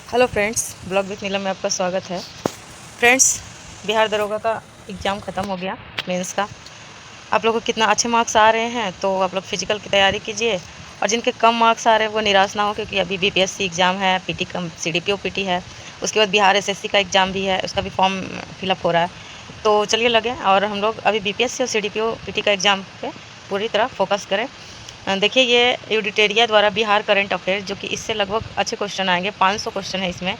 Hello friends, blog with नीलम में आपका स्वागत है। फ्रेंड्स, बिहार दरोगा का एग्ज़ाम ख़त्म हो गया, मेंस का। आप लोगों को कितना अच्छे मार्क्स आ रहे हैं, तो आप लोग फिजिकल की तैयारी कीजिए। और जिनके कम मार्क्स आ रहे हैं वो निराश ना हो, क्योंकि अभी बीपीएससी एग्ज़ाम है, पीटी कम सीडीपीओ पीटी है, उसके बाद बिहार एसएससी का एग्ज़ाम भी है, उसका भी फॉर्म फिलअप हो रहा है। तो चलिए लगे और हम लोग अभी बीपीएससी और सीडीपीओ पीटी का एग्ज़ाम पे पूरी तरह फोकस करें। देखिए, ये यूडिटेरिया द्वारा बिहार करंट अफेयर, जो कि इससे लगभग अच्छे क्वेश्चन आएंगे, 500 क्वेश्चन है इसमें।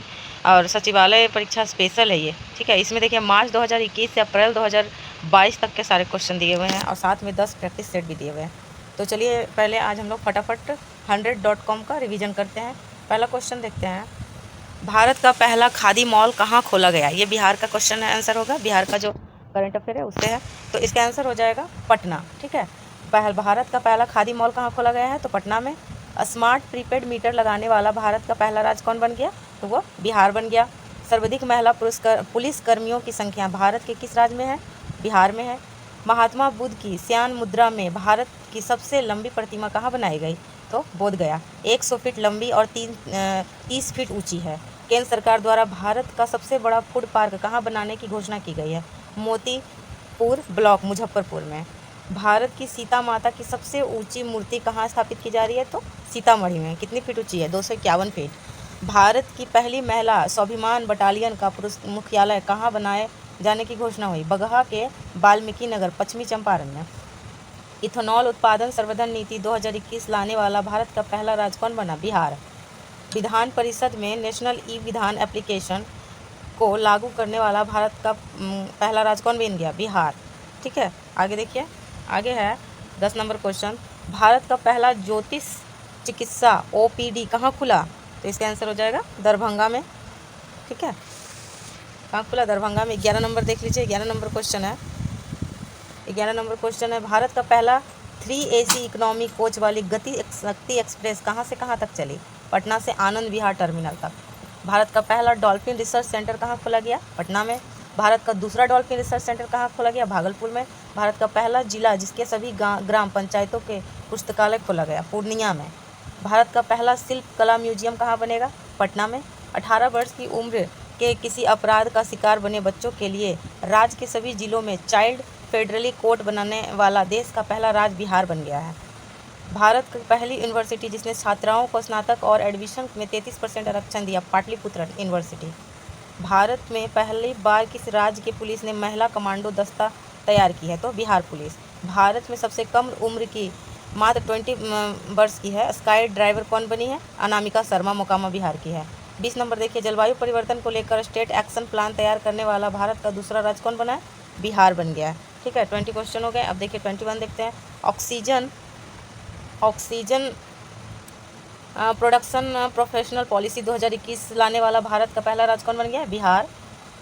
और सचिवालय परीक्षा स्पेशल है ये, ठीक है। इसमें देखिए मार्च 2021 से अप्रैल 2022 तक के सारे क्वेश्चन दिए हुए हैं और साथ में 10 प्रैक्टिस सेट भी दिए हुए हैं। तो चलिए पहले आज हम लोग फटाफट 100.com का रिवीजन करते हैं। पहला क्वेश्चन देखते हैं, भारत का पहला खादी मॉल कहाँ खोला गया। ये बिहार का क्वेश्चन आंसर होगा, बिहार का जो करंट अफेयर है उससे है। तो इसका आंसर हो जाएगा पटना, ठीक है। भारत का पहला खादी मॉल कहाँ खोला गया है, तो पटना में। स्मार्ट प्रीपेड मीटर लगाने वाला भारत का पहला राज्य कौन बन गया, तो वो बिहार बन गया। सर्वाधिक महिला पुलिस कर्मियों की संख्या भारत के किस राज्य में है, बिहार में है। महात्मा बुद्ध की श्यान मुद्रा में भारत की सबसे लंबी प्रतिमा कहाँ बनाई गई, तो बोध गया। 100 फीट लंबी और 30 फीट ऊंची है। केंद्र सरकार द्वारा भारत का सबसे बड़ा फूड पार्क कहाँ बनाने की घोषणा की गई है, मोतीपुर ब्लॉक मुजफ्फरपुर में। भारत की सीता माता की सबसे ऊंची मूर्ति कहाँ स्थापित की जा रही है, तो सीतामढ़ी में। कितनी फीट ऊंची है, 251 फीट। भारत की पहली महिला स्वाभिमान बटालियन का मुख्यालय कहाँ बनाए जाने की घोषणा हुई, बगहा के वाल्मीकि नगर पश्चिमी चंपारण में। इथेनॉल उत्पादन संवर्धन नीति 2021 लाने वाला भारत का पहला राज्य कौन बना, बिहार। विधान परिषद में नेशनल ई विधान एप्लीकेशन को लागू करने वाला भारत का पहला राज्य कौन बन गया, बिहार, ठीक है। आगे देखिए, आगे है 10 नंबर क्वेश्चन, भारत का पहला ज्योतिष चिकित्सा ओपीडी कहाँ खुला, तो इसका आंसर हो जाएगा दरभंगा में, ठीक है। कहाँ खुला, दरभंगा में। 11 नंबर देख लीजिए, 11 नंबर क्वेश्चन है। 11 नंबर क्वेश्चन है, भारत का पहला 3AC इकोनॉमी कोच वाली गति शक्ति एक्सप्रेस कहाँ से कहाँ तक चली, पटना से आनंद विहार टर्मिनल तक। भारत का पहला डॉल्फिन रिसर्च सेंटर कहाँ खोला गया, पटना में। भारत का दूसरा डॉल्फिन रिसर्च सेंटर कहाँ खोला गया, भागलपुर में। भारत का पहला जिला जिसके सभी ग्राम पंचायतों के पुस्तकालय खोला गया, पूर्णिया में। भारत का पहला शिल्प कला म्यूजियम कहाँ बनेगा, पटना में। 18 वर्ष की उम्र के किसी अपराध का शिकार बने बच्चों के लिए राज्य के सभी जिलों में चाइल्ड फेडरली कोर्ट बनाने वाला देश का पहला राज्य बिहार बन गया है। भारत की पहली यूनिवर्सिटी जिसने छात्राओं को स्नातक और एडमिशन में 33% आरक्षण दिया, पाटलिपुत्र यूनिवर्सिटी। भारत में पहली बार किस राज्य की पुलिस ने महिला कमांडो दस्ता तैयार की है, तो बिहार पुलिस। भारत में सबसे कम उम्र की मात्र 20 वर्ष की है स्काई ड्राइवर कौन बनी है, अनामिका शर्मा, मोकामा बिहार की है। 20 नंबर देखिए, जलवायु परिवर्तन को लेकर स्टेट एक्शन प्लान तैयार करने वाला भारत का दूसरा राज्य कौन बना है, बिहार बन गया है, ठीक है। 20 क्वेश्चन हो गए। अब देखिए 21 देखते हैं, ऑक्सीजन प्रोडक्शन प्रोफेशनल पॉलिसी 2021 लाने वाला भारत का पहला राज्य कौन बन गया है, बिहार।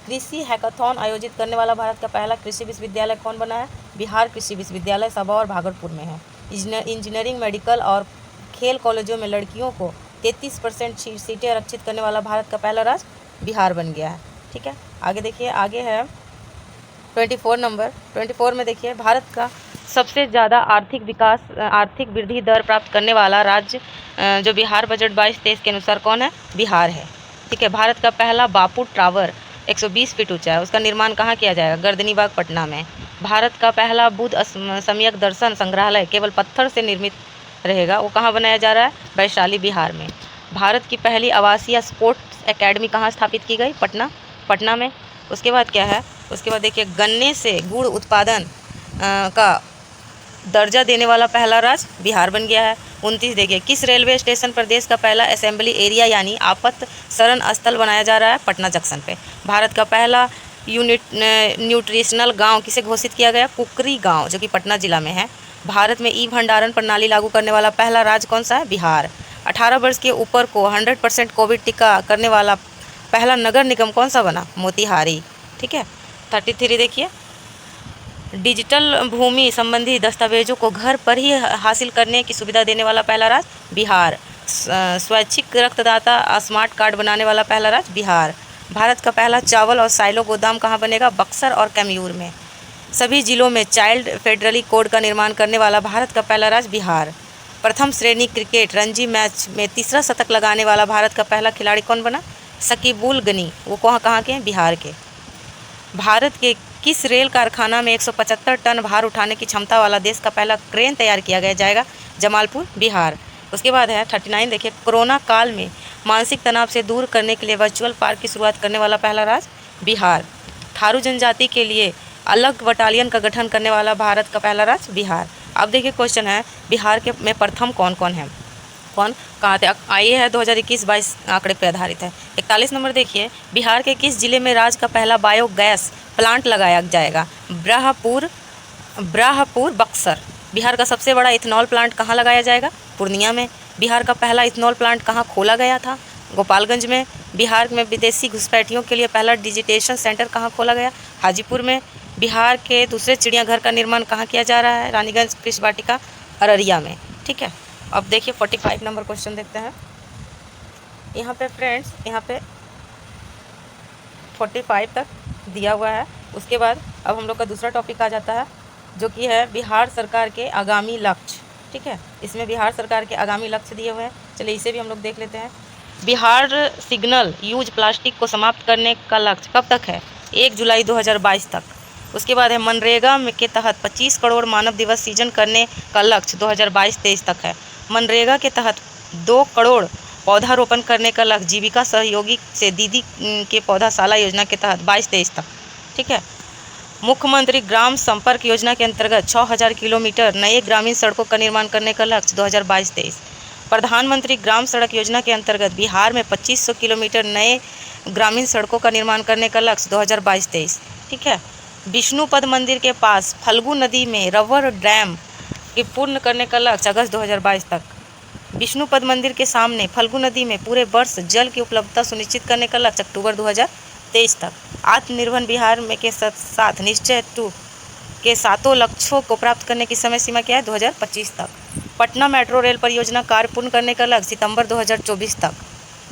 कृषि हैकाथॉन आयोजित करने वाला भारत का पहला कृषि विश्वविद्यालय कौन बना है, बिहार कृषि विश्वविद्यालय सबौर भागलपुर में है। इंजीनियरिंग, मेडिकल और खेल कॉलेजों में लड़कियों को 33% सीटें आरक्षित करने वाला भारत का पहला राज्य बिहार बन गया है, ठीक है। आगे देखिए, आगे है 24 नंबर। 24 में देखिए, भारत का सबसे ज़्यादा आर्थिक वृद्धि दर प्राप्त करने वाला राज्य जो बिहार बजट 22-23 के अनुसार कौन है, बिहार है, ठीक है। भारत का पहला बापू टावर 120 फीट ऊंचा है, उसका निर्माण कहाँ किया जाएगा, गर्दनीबाग पटना में। भारत का पहला बुद्ध सम्यक दर्शन संग्रहालय केवल पत्थर से निर्मित रहेगा, वो कहाँ बनाया जा रहा है, वैशाली बिहार में। भारत की पहली आवासीय स्पोर्ट्स एकेडमी कहाँ स्थापित की गई, पटना में। उसके बाद क्या है, उसके बाद देखिए, गन्ने से गुड़ उत्पादन का दर्जा देने वाला पहला राज्य बिहार बन गया है। 29 देखिए, किस रेलवे स्टेशन पर देश का पहला असेंबली एरिया यानी आपात शरण स्थल बनाया जा रहा है, पटना जंक्शन पे। भारत का पहला न्यूट्रिशनल गांव किसे घोषित किया गया, कुकरी गांव, जो कि पटना जिला में है। भारत में ई भंडारण प्रणाली लागू करने वाला पहला राज्य कौन सा है, बिहार। 18 वर्ष के ऊपर को 100% कोविड टीका करने वाला पहला नगर निगम कौन सा बना, मोतिहारी, ठीक है। 33 देखिए, डिजिटल भूमि संबंधी दस्तावेजों को घर पर ही हासिल करने की सुविधा देने वाला पहला राज्य बिहार। स्वैच्छिक रक्तदाता स्मार्ट कार्ड बनाने वाला पहला राज्य बिहार। भारत का पहला चावल और साइलो गोदाम कहाँ बनेगा, बक्सर और कैमूर में। सभी जिलों में चाइल्ड फेडरली कोड का निर्माण करने वाला भारत का पहला राज्य बिहार। प्रथम श्रेणी क्रिकेट रणजी मैच में तीसरा शतक लगाने वाला भारत का पहला खिलाड़ी कौन बना, सकीबुल गनी, वो कहाँ के हैं? बिहार के। भारत के किस रेल कारखाना में 175 टन भार उठाने की क्षमता वाला देश का पहला क्रेन तैयार किया गया जाएगा? जमालपुर, बिहार। उसके बाद है 39, देखिए, कोरोना काल में मानसिक तनाव से दूर करने के लिए वर्चुअल पार्क की शुरुआत करने वाला पहला राज्य? बिहार। थारू जनजाति के लिए अलग बटालियन का गठन करने वाला भारत का पहला राज्य? बिहार। अब देखिए क्वेश्चन है, बिहार के में प्रथम कौन कौन है, कौन कहाँ थे? आइए है 2021-22 आंकड़े पर आधारित है। 41 नंबर देखिए, बिहार के किस जिले में राज्य का पहला बायोगैस प्लांट लगाया जाएगा? ब्राह्मपुर बक्सर। बिहार का सबसे बड़ा इथेनॉल प्लांट कहाँ लगाया जाएगा? पूर्णिया में। बिहार का पहला इथेनॉल प्लांट कहाँ खोला गया था? गोपालगंज में। बिहार में विदेशी घुसपैठियों के लिए पहला डिजिटेशन सेंटर कहाँ खोला गया? हाजीपुर में। बिहार के दूसरे चिड़ियाघर का निर्माण कहाँ किया जा रहा है? रानीगंज कृषि वाटिका, अररिया में। ठीक है, अब देखिए 45 नंबर क्वेश्चन देखते हैं। यहाँ पे फ्रेंड्स, यहाँ पे 45 तक दिया हुआ है। उसके बाद अब हम लोग का दूसरा टॉपिक आ जाता है, जो कि है बिहार सरकार के आगामी लक्ष्य। ठीक है, इसमें बिहार सरकार के आगामी लक्ष्य दिए हुए हैं। चलिए इसे भी हम लोग देख लेते हैं। बिहार सिंगल यूज प्लास्टिक को समाप्त करने का लक्ष्य कब तक है? 1 जुलाई 2022 तक। उसके बाद है मनरेगा के तहत 25 करोड़ मानव दिवस सृजन करने का लक्ष्य 2022-23 तक है। मनरेगा के तहत 2 करोड़ पौधारोपण करने का लक्ष्य जीविका सहयोगी से दीदी के पौधाशाला योजना के तहत 22-23 तक। ठीक है, मुख्यमंत्री ग्राम संपर्क योजना के अंतर्गत 6000 किलोमीटर नए ग्रामीण सड़कों का निर्माण करने का लक्ष्य 2022-23। प्रधानमंत्री ग्राम सड़क योजना के अंतर्गत बिहार में 2500 किलोमीटर नए ग्रामीण सड़कों का निर्माण करने का लक्ष्य 2022-23। ठीक है, विष्णुपद मंदिर के पास फल्गु नदी में रबर डैम के पूर्ण करने का लक्ष्य अगस्त 2022 तक। विष्णुपद मंदिर के सामने फल्गु नदी में पूरे वर्ष जल की उपलब्धता सुनिश्चित करने का लक्ष्य अक्टूबर 2023 तक। आत्मनिर्भर बिहार में के साथ निश्चय 2 के 7 लक्ष्यों को प्राप्त करने की समय सीमा क्या है? 2025 तक। पटना मेट्रो रेल परियोजना कार्य पूर्ण करने का लक्ष्य सितंबर 2024 तक।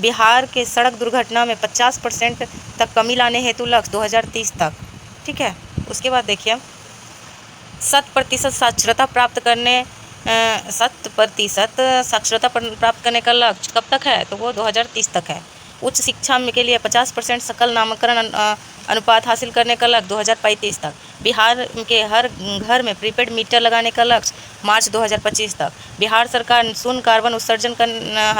बिहार के सड़क दुर्घटना में 50% तक कमी लाने हेतु लक्ष्य 2030 तक। ठीक है, उसके बाद देखिए 100% साक्षरता प्राप्त करने 100% साक्षरता प्राप्त करने का लक्ष्य कब तक है? तो वो 2030 तक है। उच्च शिक्षा के लिए 50% सकल नामांकन अनुपात हासिल करने का लक्ष्य 2035 तक। बिहार के हर घर में प्रीपेड मीटर लगाने का लक्ष्य मार्च 2025 तक। बिहार सरकार शून्य कार्बन उत्सर्जन का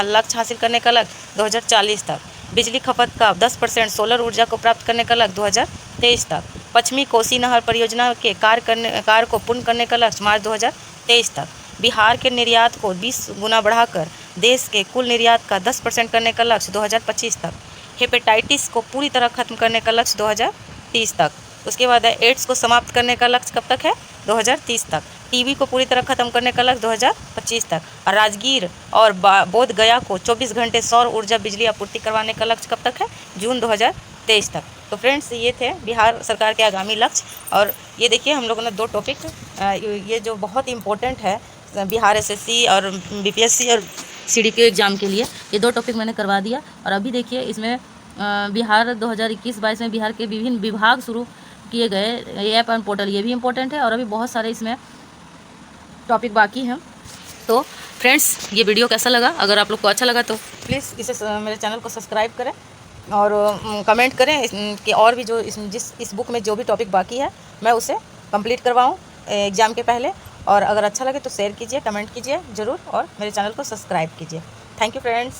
लक्ष्य हासिल करने का लक्ष्य 2040 तक। बिजली खपत का 10% सोलर ऊर्जा को प्राप्त करने का लक्ष्य 2023 तक। पश्चिमी कोसी नहर परियोजना के कार्य को पूर्ण करने का लक्ष्य मार्च 2023 तक। बिहार के निर्यात को 20 गुना बढ़ाकर देश के कुल निर्यात का 10% करने का लक्ष्य 2025 तक। हेपेटाइटिस को पूरी तरह खत्म करने का लक्ष्य 2030 तक। उसके बाद है एड्स को समाप्त करने का लक्ष्य कब तक है? 2030 तक। टीबी को पूरी तरह खत्म करने का लक्ष्य 2025 तक। और राजगीर और बोध गया को 24 घंटे सौर ऊर्जा बिजली आपूर्ति करवाने का लक्ष्य कब तक है? जून 2023 तक। तो फ्रेंड्स, ये थे बिहार सरकार के आगामी लक्ष्य। और ये देखिए हम लोगों ने 2 टॉपिक, ये जो बहुत इम्पोर्टेंट है बिहार एसएससी और बीपीएससी और सीडीपीओ एग्ज़ाम के लिए, ये 2 टॉपिक मैंने करवा दिया। और अभी देखिए इसमें बिहार 2021-22 में बिहार के विभिन्न विभाग शुरू किए गए, ये ऐप एंड पोर्टल, ये भी इम्पोर्टेंट है। और अभी बहुत सारे इसमें टॉपिक बाकी हैं। तो फ्रेंड्स, ये वीडियो कैसा लगा? अगर आप लोग को अच्छा लगा तो प्लीज़ इसे मेरे चैनल को सब्सक्राइब करें और कमेंट करें कि और भी जो इस बुक में जो भी टॉपिक बाकी है मैं उसे कंप्लीट करवाऊँ एग्ज़ाम के पहले। और अगर अच्छा लगे तो शेयर कीजिए, कमेंट कीजिए ज़रूर, और मेरे चैनल को सब्सक्राइब कीजिए। Thank you friends.